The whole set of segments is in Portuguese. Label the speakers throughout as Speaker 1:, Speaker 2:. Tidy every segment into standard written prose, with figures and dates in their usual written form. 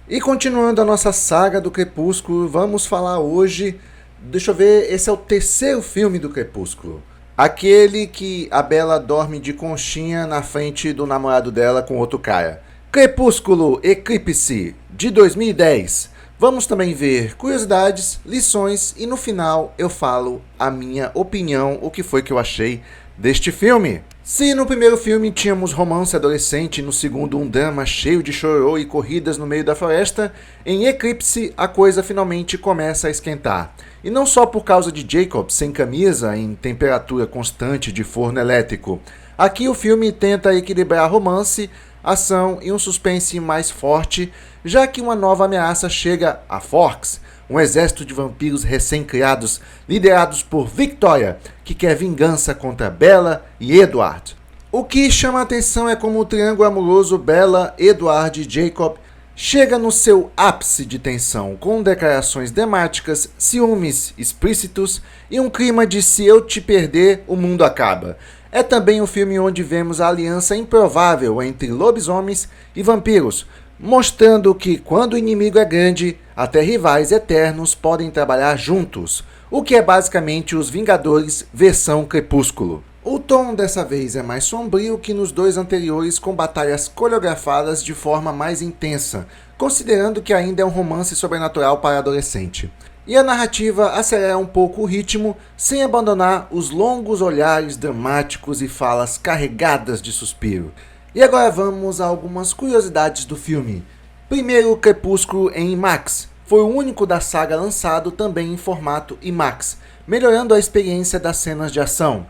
Speaker 1: E continuando a nossa saga do Crepúsculo, vamos falar hoje. Deixa eu ver, esse é o terceiro filme do Crepúsculo. Aquele que a Bella dorme de conchinha na frente do namorado dela com outro cara. Crepúsculo Eclipse, de 2010. Vamos também ver curiosidades, lições e no final eu falo a minha opinião, o que foi que eu achei deste filme. Se no primeiro filme tínhamos romance adolescente, no segundo um drama cheio de chororô e corridas no meio da floresta, em Eclipse a coisa finalmente começa a esquentar. E não só por causa de Jacob sem camisa em temperatura constante de forno elétrico. Aqui o filme tenta equilibrar romance, ação e um suspense mais forte, já que uma nova ameaça chega a Forks, um exército de vampiros recém-criados liderados por Victoria, que quer vingança contra Bella e Edward. O que chama a atenção é como o triângulo amoroso Bella, Edward e Jacob chega no seu ápice de tensão, com declarações dramáticas, ciúmes explícitos e um clima de se eu te perder, o mundo acaba. É também um filme onde vemos a aliança improvável entre lobisomens e vampiros, mostrando que quando o inimigo é grande, até rivais eternos podem trabalhar juntos, o que é basicamente os Vingadores versão Crepúsculo. O tom dessa vez é mais sombrio que nos dois anteriores, com batalhas coreografadas de forma mais intensa, considerando que ainda é um romance sobrenatural para adolescente. E a narrativa acelera um pouco o ritmo, sem abandonar os longos olhares dramáticos e falas carregadas de suspiro. E agora vamos a algumas curiosidades do filme. Primeiro, Crepúsculo em IMAX. Foi o único da saga lançado também em formato IMAX, melhorando a experiência das cenas de ação.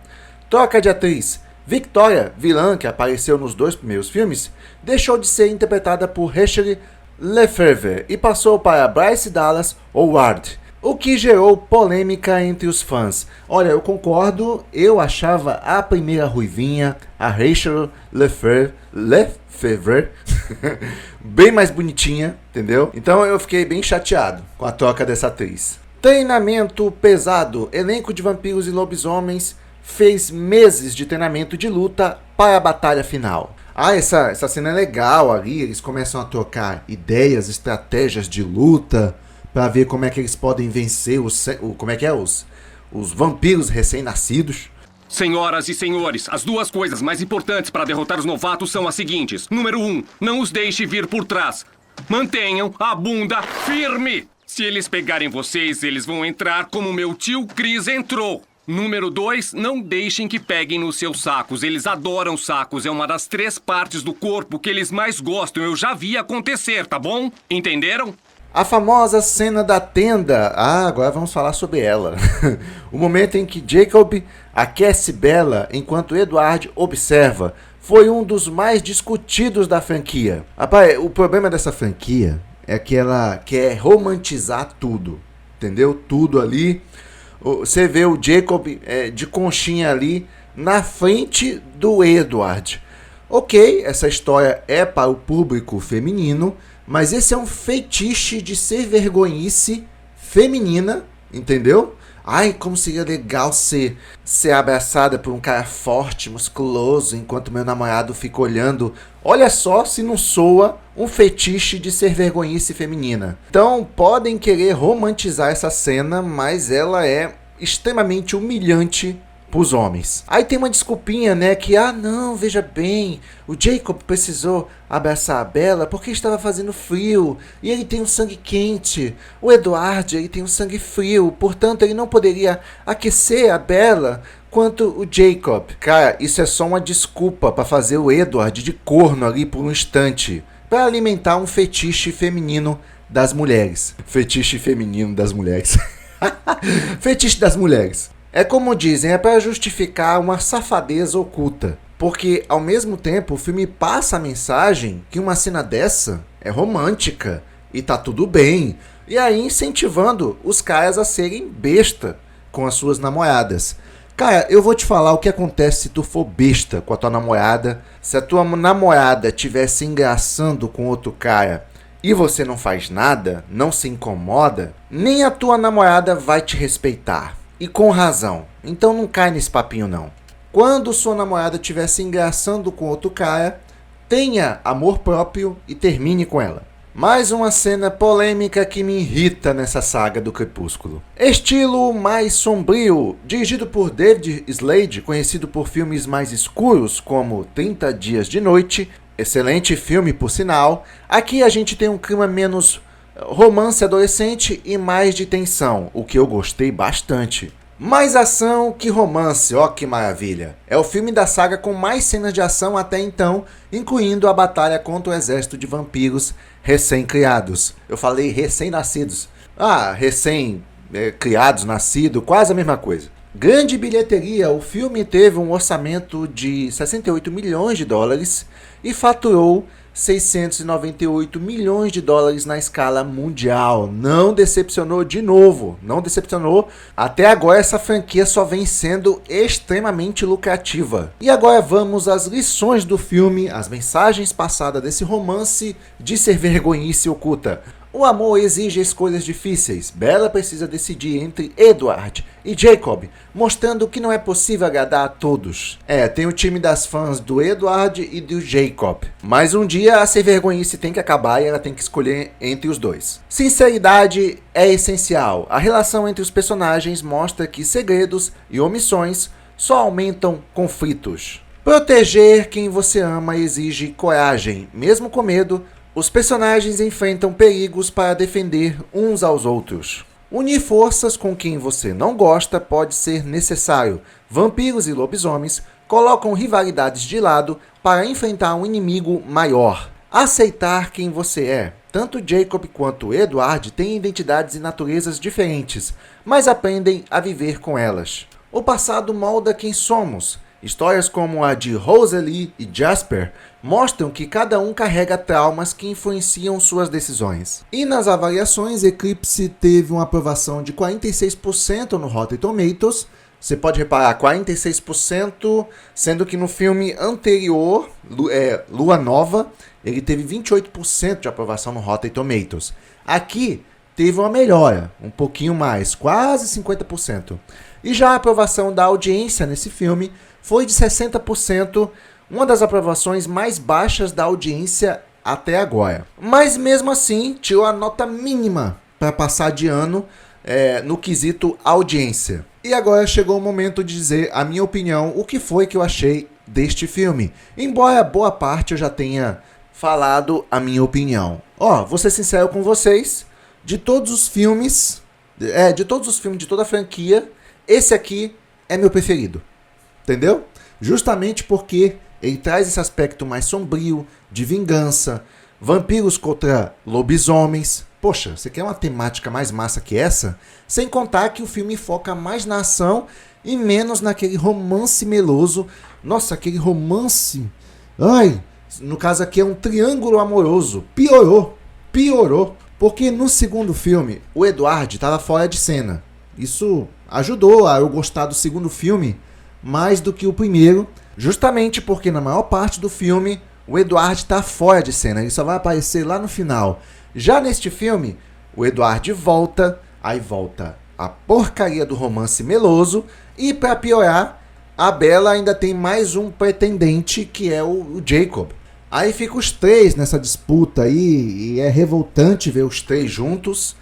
Speaker 1: Troca de atriz. Victoria, vilã que apareceu nos dois primeiros filmes, deixou de ser interpretada por Rachel Lefevre e passou para Bryce Dallas Howard, o que gerou polêmica entre os fãs. Olha, eu concordo, eu achava a primeira ruivinha, a Rachel Lefevre, bem mais bonitinha, entendeu? Então eu fiquei bem chateado com a troca dessa atriz. Treinamento pesado. Elenco de vampiros e lobisomens fez meses de treinamento de luta para a batalha final. Essa cena é legal ali, eles começam a trocar ideias, estratégias de luta, para ver como é que eles podem vencer os vampiros recém-nascidos.
Speaker 2: Senhoras e senhores, as duas coisas mais importantes para derrotar os novatos são as seguintes. Número 1, não os deixe vir por trás. Mantenham a bunda firme. Se eles pegarem vocês, eles vão entrar como meu tio Chris entrou. Número 2, não deixem que peguem nos seus sacos. Eles adoram sacos, é uma das 3 partes do corpo que eles mais gostam. Eu já vi acontecer, tá bom? Entenderam?
Speaker 1: A famosa cena da tenda. Agora vamos falar sobre ela. O momento em que Jacob aquece Bella enquanto Edward observa foi um dos mais discutidos da franquia. Rapaz, o problema dessa franquia é que ela quer romantizar tudo, entendeu? Tudo ali. Você vê o Jacob de conchinha ali na frente do Edward. Ok, essa história é para o público feminino, mas esse é um fetiche de ser vergonhice feminina, entendeu? Ai, como seria legal ser abraçada por um cara forte, musculoso, enquanto meu namorado fica olhando. Olha só se não soa um fetiche de ser vergonhice feminina. Então, podem querer romantizar essa cena, mas ela é extremamente humilhante pros homens. Aí tem uma desculpinha, né, que não, veja bem, o Jacob precisou abraçar a Bella porque estava fazendo frio e ele tem um sangue quente. O Edward, ele tem um sangue frio, portanto ele não poderia aquecer a Bella quanto o Jacob. Cara, isso é só uma desculpa para fazer o Edward de corno ali por um instante, para alimentar um fetiche feminino das mulheres. Fetiche feminino das mulheres. Fetiche das mulheres. É como dizem, é para justificar uma safadeza oculta. Porque, ao mesmo tempo, o filme passa a mensagem que uma cena dessa é romântica e tá tudo bem. E aí incentivando os caras a serem besta com as suas namoradas. Cara, eu vou te falar o que acontece se tu for besta com a tua namorada. Se a tua namorada estiver se engraçando com outro cara e você não faz nada, não se incomoda, nem a tua namorada vai te respeitar. E com razão. Então não cai nesse papinho não. Quando sua namorada estiver se engraçando com outro cara, tenha amor próprio e termine com ela. Mais uma cena polêmica que me irrita nessa saga do Crepúsculo. Estilo mais sombrio, dirigido por David Slade, conhecido por filmes mais escuros como 30 Dias de Noite, excelente filme por sinal. Aqui a gente tem um clima menos romance adolescente e mais de tensão, o que eu gostei bastante. Mais ação que romance, ó que maravilha. É o filme da saga com mais cenas de ação até então, incluindo a batalha contra o exército de vampiros recém-criados. Eu falei recém-nascidos. Recém-criados, nascido, quase a mesma coisa. Grande bilheteria, o filme teve um orçamento de 68 milhões de dólares e faturou 698 milhões de dólares na escala mundial. Não decepcionou de novo, não decepcionou. Até agora essa franquia só vem sendo extremamente lucrativa. E agora vamos às lições do filme, as mensagens passadas desse romance de ser vergonhice oculta. O amor exige escolhas difíceis. Bella precisa decidir entre Edward e Jacob, mostrando que não é possível agradar a todos. Tem o time das fãs do Edward e do Jacob. Mas um dia a ser vergonhice tem que acabar e ela tem que escolher entre os dois. Sinceridade é essencial. A relação entre os personagens mostra que segredos e omissões só aumentam conflitos. Proteger quem você ama exige coragem, mesmo com medo. Os personagens enfrentam perigos para defender uns aos outros. Unir forças com quem você não gosta pode ser necessário. Vampiros e lobisomens colocam rivalidades de lado para enfrentar um inimigo maior. Aceitar quem você é. Tanto Jacob quanto Edward têm identidades e naturezas diferentes, mas aprendem a viver com elas. O passado molda quem somos. Histórias como a de Rosalie e Jasper mostram que cada um carrega traumas que influenciam suas decisões. E nas avaliações, Eclipse teve uma aprovação de 46% no Rotten Tomatoes. Você pode reparar, 46%, sendo que no filme anterior, Lua Nova, ele teve 28% de aprovação no Rotten Tomatoes. Aqui teve uma melhora, um pouquinho mais, quase 50%. E já a aprovação da audiência nesse filme foi de 60%, uma das aprovações mais baixas da audiência até agora. Mas mesmo assim, tirou a nota mínima para passar de ano no quesito audiência. E agora chegou o momento de dizer a minha opinião, o que foi que eu achei deste filme. Embora boa parte eu já tenha falado a minha opinião. Vou ser sincero com vocês, de todos os filmes, de toda a franquia, esse aqui é meu preferido. Entendeu? Justamente porque ele traz esse aspecto mais sombrio, de vingança, vampiros contra lobisomens. Poxa, você quer uma temática mais massa que essa? Sem contar que o filme foca mais na ação e menos naquele romance meloso. Nossa, aquele romance... no caso aqui é um triângulo amoroso. Piorou. Porque no segundo filme, o Edward estava fora de cena. Isso ajudou a eu gostar do segundo filme mais do que o primeiro, justamente porque na maior parte do filme o Edward está fora de cena, ele só vai aparecer lá no final. Já neste filme, o Edward volta, aí volta a porcaria do romance meloso e para piorar, a Bella ainda tem mais um pretendente que é o Jacob. Aí fica os três nessa disputa aí e é revoltante ver os três juntos,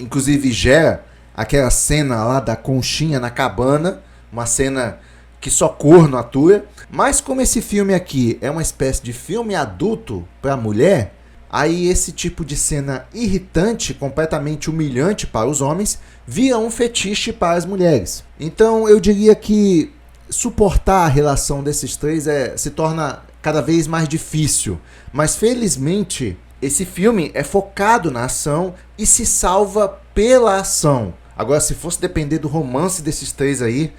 Speaker 1: inclusive gera aquela cena lá da conchinha na cabana, uma cena que só corno atua. Mas como esse filme aqui é uma espécie de filme adulto para mulher, aí esse tipo de cena irritante, completamente humilhante para os homens, vira um fetiche para as mulheres. Então eu diria que suportar a relação desses três se torna cada vez mais difícil. Mas felizmente esse filme é focado na ação e se salva pela ação. Agora, se fosse depender do romance desses três aí,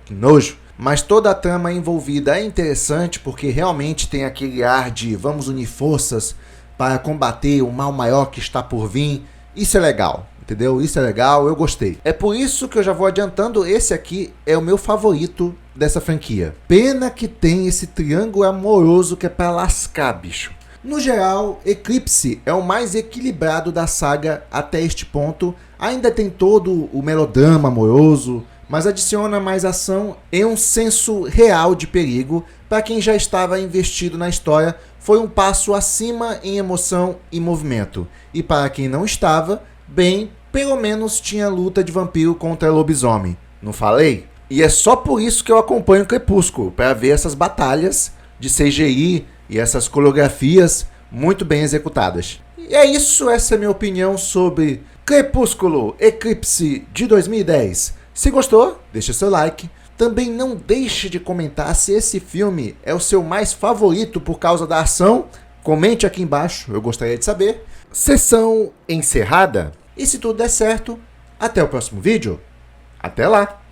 Speaker 1: que nojo. Mas toda a trama envolvida é interessante porque realmente tem aquele ar de vamos unir forças para combater o mal maior que está por vir. Isso é legal, entendeu? Isso é legal, eu gostei. É por isso que eu já vou adiantando, esse aqui é o meu favorito dessa franquia. Pena que tem esse triângulo amoroso que é pra lascar, bicho. No geral, Eclipse é o mais equilibrado da saga até este ponto. Ainda tem todo o melodrama amoroso, mas adiciona mais ação e um senso real de perigo para quem já estava investido na história, foi um passo acima em emoção e movimento. E para quem não estava, bem, pelo menos tinha luta de vampiro contra lobisomem. Não falei? E é só por isso que eu acompanho Crepúsculo, para ver essas batalhas de CGI e essas coreografias muito bem executadas. E é isso, essa é a minha opinião sobre Crepúsculo Eclipse de 2010. Se gostou, deixa seu like. Também não deixe de comentar se esse filme é o seu mais favorito por causa da ação. Comente aqui embaixo, eu gostaria de saber. Sessão encerrada. E se tudo der certo, até o próximo vídeo. Até lá!